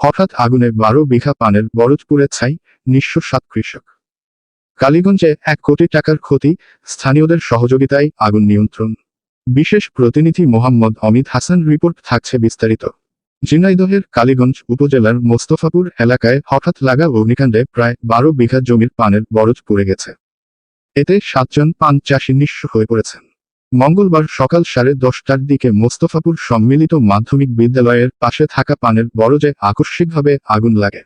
হঠাৎ আগুনে 12 বিঘা পানের বরজ পুড়ে ছাই, নিঃস্ব 7 কৃষক। কালীগঞ্জে 1 কোটি টাকার ক্ষতি, স্থানীয়দের সহযোগিতায় আগুন নিয়ন্ত্রণ। বিশেষ প্রতিনিধি মোহাম্মদ অমিত হাসান রিপোর্ট, থাকছে বিস্তারিত। ঝিনাইদহের কালীগঞ্জ উপজেলার মোস্তফাপুর এলাকায় হঠাৎ লাগা অগ্নিকাণ্ডে প্রায় 12 বিঘা জমির পানের বরজ পুড়ে গেছে। এতে 7 জন পান চাষি নিঃস্ব হয়ে পড়েছেন। মঙ্গলবার সকাল 10:30টার দিকে মোস্তফাপুর সম্মিলিত মাধ্যমিক বিদ্যালয়ের পাশে থাকা পানের বরজে আকস্মিকভাবে আগুন লাগে।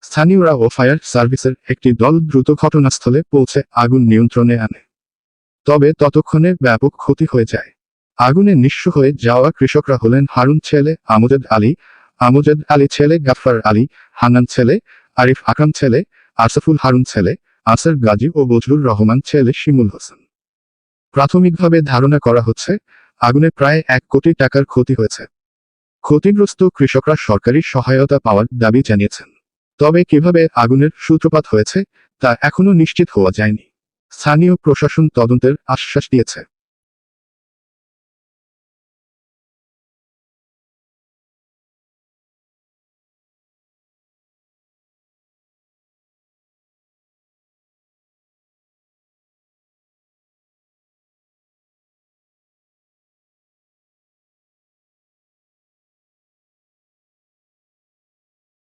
স্থানীয়রা ও ফায়ার সার্ভিসের একটি দল দ্রুত ঘটনাস্থলে পৌঁছে আগুন নিয়ন্ত্রণে আনে। তবে ততক্ষণে ব্যাপক ক্ষতি হয়ে যায়। আগুনে নিঃস্ব হয়ে যাওয়া কৃষকরা হলেন হারুন ছেলে আমজদ আলী ছেলে গাফফার আলী, হান্নান ছেলে আরিফ আকরাম ছেলে আসফুল হারুন ছেলে আসার গাজী ও বজলুর রহমান ছেলে শিমুল হোসেন। প্রাথমিকভাবে ধারণা করা হচ্ছে, আগুনে প্রায় 1 কোটি টাকার ক্ষতি হয়েছে। ক্ষতিগ্রস্ত কৃষকরা সরকারি সহায়তা পাওয়ার দাবি জানিয়েছেন। তবে কিভাবে আগুনের সূত্রপাত হয়েছে তা এখনো নিশ্চিত হওয়া যায়নি। স্থানীয় প্রশাসন তদন্তের আশ্বাস দিয়েছে।